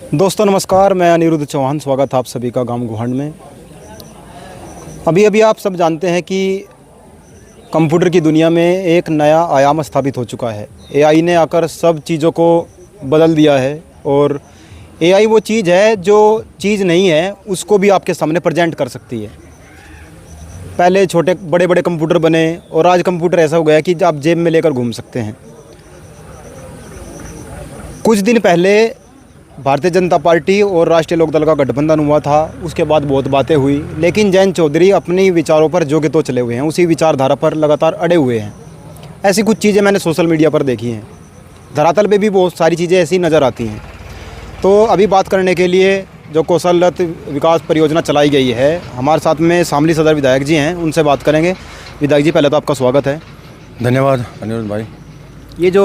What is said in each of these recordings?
दोस्तों नमस्कार, मैं अनिरुद्ध चौहान। स्वागत है आप सभी का गांव गुहांड में। अभी आप सब जानते हैं कि कंप्यूटर की दुनिया में एक नया आयाम स्थापित हो चुका है। एआई ने आकर सब चीज़ों को बदल दिया है और एआई वो चीज़ है जो चीज़ नहीं है उसको भी आपके सामने प्रेजेंट कर सकती है। पहले छोटे बड़े बड़े कंप्यूटर बने और आज कंप्यूटर ऐसा हो गया कि आप जेब में लेकर घूम सकते हैं। कुछ दिन पहले भारतीय जनता पार्टी और राष्ट्रीय लोकदल का गठबंधन हुआ था, उसके बाद बहुत बातें हुई, लेकिन जयंत चौधरी अपने विचारों पर जो के तो चले हुए हैं, उसी विचारधारा पर लगातार अड़े हुए हैं। ऐसी कुछ चीज़ें मैंने सोशल मीडिया पर देखी हैं, धरातल पे भी बहुत सारी चीज़ें ऐसी नज़र आती हैं। तो अभी बात करने के लिए जो कौशलरत विकास परियोजना चलाई गई है, हमारे साथ में शामली सदर विधायक जी हैं, उनसे बात करेंगे। विधायक जी, पहले तो आपका स्वागत है। धन्यवाद अनिरुद्ध भाई। ये जो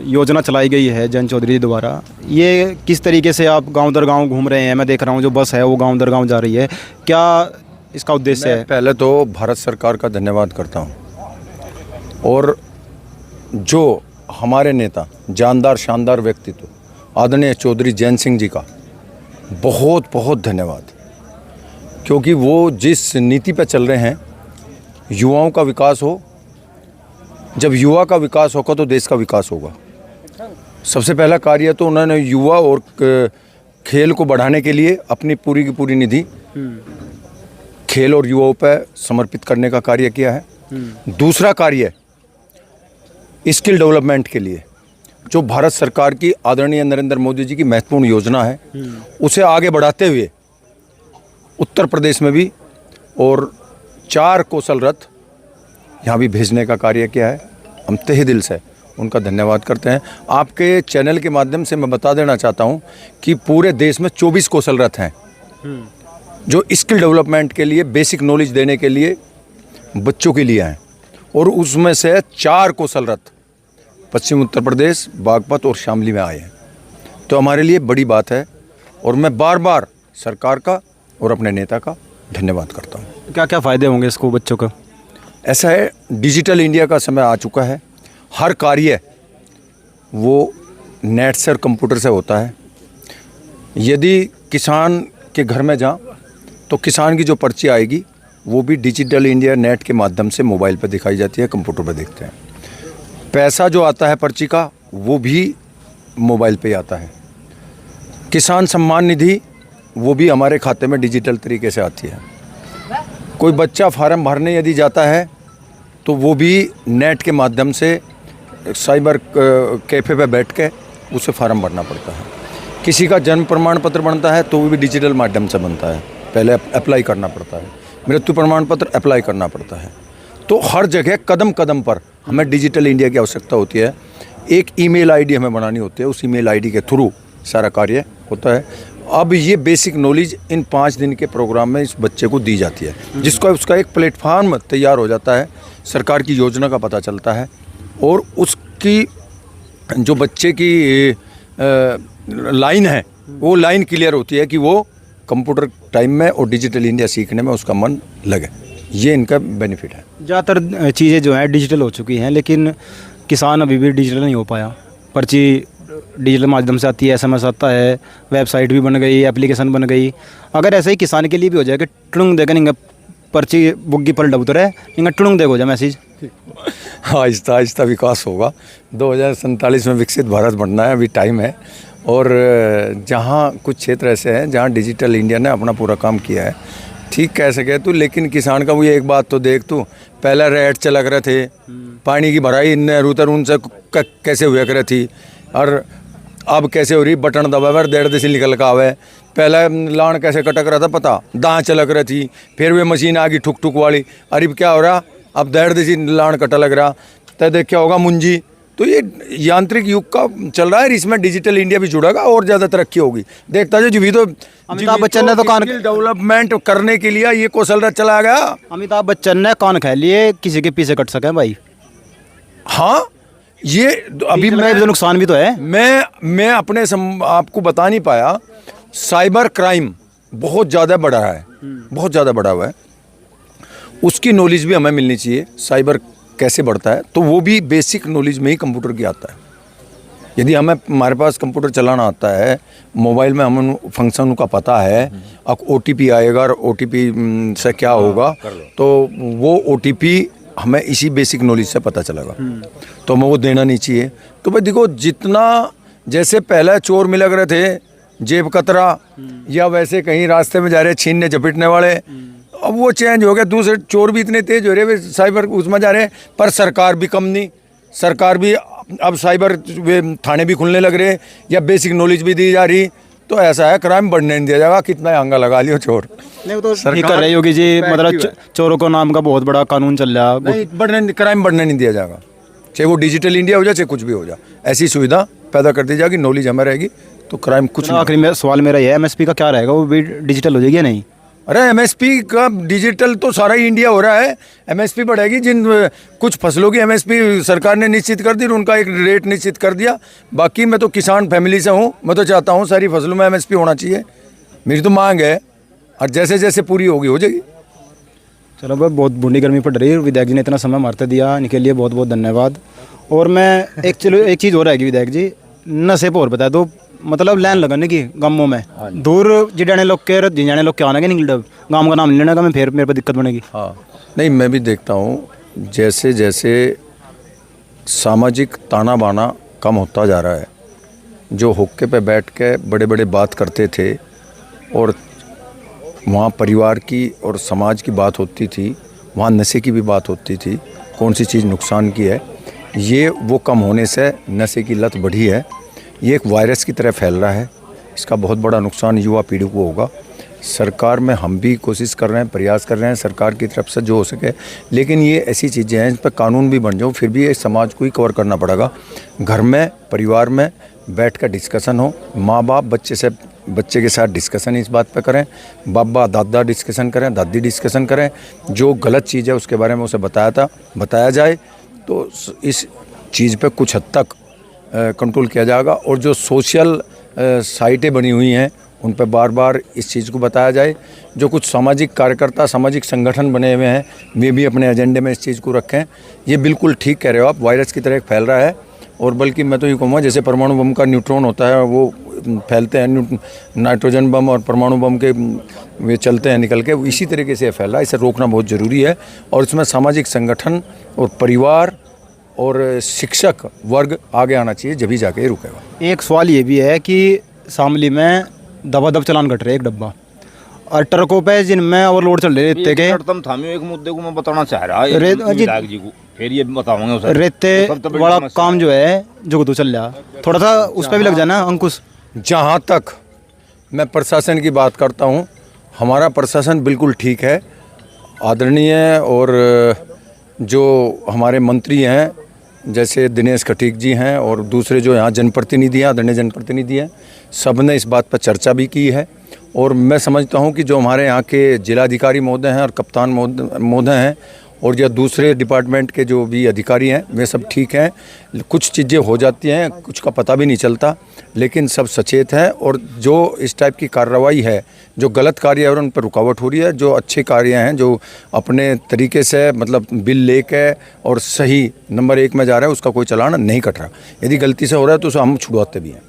योजना चलाई गई है जयंत चौधरी द्वारा, ये किस तरीके से आप गांव दर गांव घूम रहे हैं? मैं देख रहा हूँ जो बस है वो गांव दर गांव जा रही है, क्या इसका उद्देश्य है? पहले तो भारत सरकार का धन्यवाद करता हूँ और जो हमारे नेता जानदार शानदार व्यक्तित्व आदरणीय चौधरी जयंत सिंह जी का बहुत बहुत धन्यवाद, क्योंकि वो जिस नीति पर चल रहे हैं, युवाओं का विकास हो, जब युवा का विकास होगा तो देश का विकास होगा। सबसे पहला कार्य तो उन्होंने युवा और खेल को बढ़ाने के लिए अपनी पूरी की पूरी निधि खेल और युवाओं पर समर्पित करने का कार्य किया है। दूसरा कार्य स्किल डेवलपमेंट के लिए जो भारत सरकार की आदरणीय नरेंद्र मोदी जी की महत्वपूर्ण योजना है, उसे आगे बढ़ाते हुए उत्तर प्रदेश में भी और 4 कौशल रथ यहाँ भी भेजने का कार्य किया है। हम तहे दिल से उनका धन्यवाद करते हैं। आपके चैनल के माध्यम से मैं बता देना चाहता हूँ कि पूरे देश में 24 कौशल रथ हैं जो स्किल डेवलपमेंट के लिए, बेसिक नॉलेज देने के लिए बच्चों के लिए हैं, और उसमें से 4 कौशल रथ पश्चिम उत्तर प्रदेश, बागपत और शामली में आए हैं। तो हमारे लिए बड़ी बात है और मैं बार बार सरकार का और अपने नेता का धन्यवाद करता हूँ। क्या क्या फ़ायदे होंगे इसको बच्चों को? ऐसा है, डिजिटल इंडिया का समय आ चुका है। हर कार्य वो नेट से और कंप्यूटर से होता है। यदि किसान के घर में जाएं तो किसान की जो पर्ची आएगी वो भी डिजिटल इंडिया नेट के माध्यम से मोबाइल पर दिखाई जाती है, कंप्यूटर पर देखते हैं। पैसा जो आता है पर्ची का वो भी मोबाइल पे आता है। किसान सम्मान निधि वो भी हमारे खाते में डिजिटल तरीके से आती है। कोई बच्चा फार्म भरने यदि जाता है तो वो भी नेट के माध्यम से साइबर कैफ़े पे बैठ के उसे फार्म भरना पड़ता है। किसी का जन्म प्रमाण पत्र बनता है तो वो भी डिजिटल माध्यम से बनता है, पहले अप्लाई करना पड़ता है। मृत्यु प्रमाण पत्र अप्लाई करना पड़ता है। तो हर जगह कदम कदम पर हमें डिजिटल इंडिया की आवश्यकता होती है। एक ईमेल आईडी हमें बनानी होती है, उस ईमेल आईडी के थ्रू सारा कार्य होता है। अब ये बेसिक नॉलेज इन 5 दिन के प्रोग्राम में इस बच्चे को दी जाती है, जिसका उसका एक प्लेटफार्म तैयार हो जाता है, सरकार की योजना का पता चलता है और उसकी जो बच्चे की लाइन है वो लाइन क्लियर होती है कि वो कंप्यूटर टाइम में और डिजिटल इंडिया सीखने में उसका मन लगे। ये इनका बेनिफिट है। ज़्यादातर चीज़ें जो हैं डिजिटल हो चुकी हैं, लेकिन किसान अभी भी डिजिटल नहीं हो पाया। पर्ची डिजिटल माध्यम से आती है, SMS आता है, वेबसाइट भी बन गई, एप्लीकेशन बन गई। अगर ऐसे ही किसान के लिए भी हो जाए कि टुड़ुंग देकर नहीं पर्ची बुग्गी पर डबूतर है, नहीं टुड़ुंग देखो जाए मैसेज। आहिस्ता आहिस्ता विकास होगा। 2047 में विकसित भारत बनना है, अभी टाइम है। और जहाँ कुछ क्षेत्र ऐसे हैं जहाँ डिजिटल इंडिया ने अपना पूरा काम किया है, ठीक कह सके तू, लेकिन किसान का वो एक बात तो देख तू, पहले रेट चलक रहे थे, पानी की भराई नहर उनसे कैसे हुआ करे थी, और अब कैसे हो रही, बटन दबावर 1.5 देसी निकल कर आवे। पहले लान कैसे कटक रहा था पता, दाँत चलक रही थी, फिर वे मशीन आ गई ठुक ठुक वाली, अरे क्या हो रहा, अब 1.5 देसी लान कटा लग रहा, तय देख क्या होगा मुंजी। तो ये यांत्रिक युग का चल रहा है, इसमें डिजिटल इंडिया भी जुड़ेगा और ज़्यादा तरक्की होगी। देखता जो जीवी तो अमिताभ बच्चन ने तो कान डेवलपमेंट करने के लिए ये कौशल रथ चलाया गया। अमिताभ बच्चन ने कान खा लिए किसी के पीछे कट सके भाई। हाँ, ये अभी मैं तो नुकसान भी तो है। मैं अपने आपको बता नहीं पाया, साइबर क्राइम बहुत ज़्यादा बढ़ा है, बहुत ज़्यादा बढ़ा हुआ है। उसकी नॉलेज भी हमें मिलनी चाहिए, साइबर कैसे बढ़ता है, तो वो भी बेसिक नॉलेज में ही कंप्यूटर की आता है। यदि हमारे पास कंप्यूटर चलाना आता है, मोबाइल में हम फंक्शन का पता है, अब OTP आएगा और OTP से क्या होगा, तो वो OTP हमें इसी बेसिक नॉलेज से पता चलेगा, तो हमें वो देना नहीं चाहिए। तो भाई देखो, जितना जैसे पहले चोर मिला करे थे जेब कतरा, या वैसे कहीं रास्ते में जा रहे छीनने झपटने वाले, अब वो चेंज हो गया। दूसरे चोर भी इतने तेज हो रहे, वे साइबर उसमें जा रहे हैं, पर सरकार भी कम नहीं, सरकार भी अब साइबर वे थाने भी खुलने लग रहे, या बेसिक नॉलेज भी दी जा रही। तो ऐसा है, क्राइम बढ़ने नहीं दिया जाएगा, कितना आंगा लगा लियो चोर। नहीं वो तो ये कर रहे होगी जी, मतलब चोरों को नाम का बहुत बड़ा कानून चल रहा है, नहीं, क्राइम बढ़ने नहीं दिया जाएगा, चाहे वो डिजिटल इंडिया हो जाए चाहे कुछ भी हो जाए, ऐसी सुविधा पैदा कर दी जाएगी, नॉलेज हमें रहेगी, तो क्राइम कुछ नहीं। आखिरी में सवाल मेरा ये है, MSP का क्या रहेगा, वो भी डिजिटल हो जाएगी या नहीं? अरे MSP का डिजिटल तो सारा ही इंडिया हो रहा है, MSP बढ़ेगी। जिन कुछ फसलों की MSP सरकार ने निश्चित कर दी, उनका एक रेट निश्चित कर दिया। बाकी मैं तो किसान फैमिली से हूँ, मैं तो चाहता हूँ सारी फसलों में MSP होना चाहिए, मेरी तो मांग है, और जैसे जैसे पूरी होगी हो जाएगी। चलो भाई, बहुत बूढ़ी गर्मी पड़ रही है, विधायक जी ने इतना समय मारते दिया, इनके लिए बहुत बहुत धन्यवाद। और मैं एक चीज़ और रहेगी विधायक जी, नशे पर और बता दो, मतलब लाइन लगाने की गाँवों में दूर जिजाने लोग के जिजाने लोग क्या आने के नहीं, गाँव का नाम नहीं लेने का, मैं फिर मेरे पर दिक्कत बनेगी। हाँ नहीं, मैं भी देखता हूँ जैसे जैसे सामाजिक ताना बाना कम होता जा रहा है, जो हुक्के पे बैठ के बड़े बड़े बात करते थे और वहाँ परिवार की और समाज की बात होती थी, वहाँ नशे की भी बात होती थी, कौन सी चीज़ नुकसान की है, ये वो कम होने से नशे की लत बढ़ी है। ये एक वायरस की तरह फैल रहा है, इसका बहुत बड़ा नुकसान युवा पीढ़ी को होगा। सरकार में हम भी कोशिश कर रहे हैं, प्रयास कर रहे हैं सरकार की तरफ से जो हो सके, लेकिन ये ऐसी चीज़ें हैं, इस पर कानून भी बन जाओ, फिर भी ये समाज को ही कवर करना पड़ेगा। घर में परिवार में बैठ कर डिस्कशन हो, माँ बाप बच्चे के साथ डिस्कशन इस बात पे करें, बाबा दादा डिस्कशन करें, दादी डिस्कशन करें, जो गलत चीज़ है उसके बारे में उसे बताया जाए, तो इस चीज़ पे कुछ हद तक कंट्रोल किया जाएगा। और जो सोशल साइटें बनी हुई हैं उन पर बार बार इस चीज़ को बताया जाए। जो कुछ सामाजिक कार्यकर्ता, सामाजिक संगठन बने हुए हैं, वे भी अपने एजेंडे में इस चीज़ को रखें। ये बिल्कुल ठीक कह रहे हो आप, वायरस की तरह फैल रहा है। और बल्कि मैं तो ये कहूँगा, जैसे परमाणु बम का न्यूट्रॉन होता है वो फैलते हैं, नाइट्रोजन बम और परमाणु बम के वे चलते हैं निकल के, इसी तरीके से फैल रहा है। इसे रोकना बहुत ज़रूरी है, और इसमें सामाजिक संगठन और परिवार और शिक्षक वर्ग आगे आना चाहिए, जब ही जाके रुकेगा। एक सवाल ये भी है कि शामली में दबादब चालान कट रहे, एक डब्बा, और ट्रकों पे जिनमें ओवरलोड चल रहे रेते के। एक मुद्दे को मैं बताना चाह रहा है विधायक जी को, फिर ये बताऊंगा उसे। रेते बड़ा काम जो है जो तो चल रहा, थोड़ा सा उस पर भी लग जाना अंकुश। जहाँ तक मैं प्रशासन की बात करता हूँ, हमारा प्रशासन बिल्कुल ठीक है, आदरणीय। और जो हमारे मंत्री हैं जैसे दिनेश खटीक जी हैं, और दूसरे जो यहाँ जनप्रतिनिधि हैं, आदरणीय जनप्रतिनिधि हैं, सब ने इस बात पर चर्चा भी की है। और मैं समझता हूँ कि जो हमारे यहाँ के जिलाधिकारी महोदय हैं और कप्तान महोदय हैं, और या दूसरे डिपार्टमेंट के जो भी अधिकारी हैं, वे सब ठीक हैं। कुछ चीज़ें हो जाती हैं, कुछ का पता भी नहीं चलता, लेकिन सब सचेत हैं। और जो इस टाइप की कार्रवाई है, जो गलत कार्य है और उन पर रुकावट हो रही है, जो अच्छे कार्य हैं, जो अपने तरीके से मतलब बिल लेके और सही नंबर 1 में जा रहा है, उसका कोई चालान नहीं कट रहा। यदि गलती से हो रहा है तो उसे हम छुड़वाते भी हैं।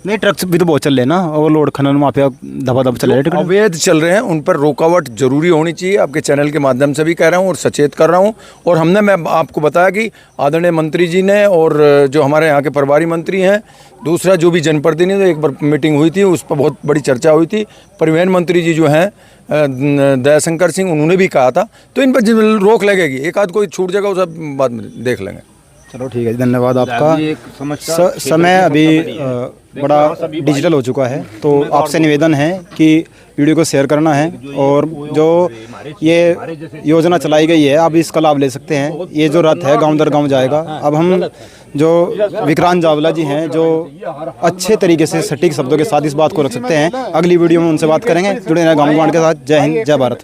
नहीं, ट्रक्स भी तो बहुत चल रहे हैं ना, ओवरलोड खनन माफिया दबादब चल रहे हैं, अवैध चल रहे हैं, उन पर रोकावट जरूरी होनी चाहिए। आपके चैनल के माध्यम से भी कह रहा हूँ और सचेत कर रहा हूँ। और मैं आपको बताया कि आदरणीय मंत्री जी ने, और जो हमारे यहाँ के प्रभारी मंत्री हैं, दूसरा जो भी जनप्रतिनिधि, एक बार मीटिंग हुई थी, उस पर बहुत बड़ी चर्चा हुई थी। परिवहन मंत्री जी जो हैं दयाशंकर सिंह, उन्होंने भी कहा था, तो इन पर रोक लगेगी। एक आध कोई छूट जाएगा, उसे बाद में देख लेंगे। चलो ठीक है, धन्यवाद आपका। समय अभी बड़ा डिजिटल हो चुका है, तो आपसे निवेदन है कि वीडियो को शेयर करना है, और जो ये योजना चलाई गई है आप इसका लाभ ले सकते हैं। ये जो रथ है गांव दर गांव जाएगा। अब हम जो विक्रांत जावला जी हैं, जो अच्छे तरीके से सटीक शब्दों के साथ इस बात को रख सकते हैं, अगली वीडियो में उनसे बात करेंगे। जुड़े रहें गांव के साथ। जय हिंद, जय भारत।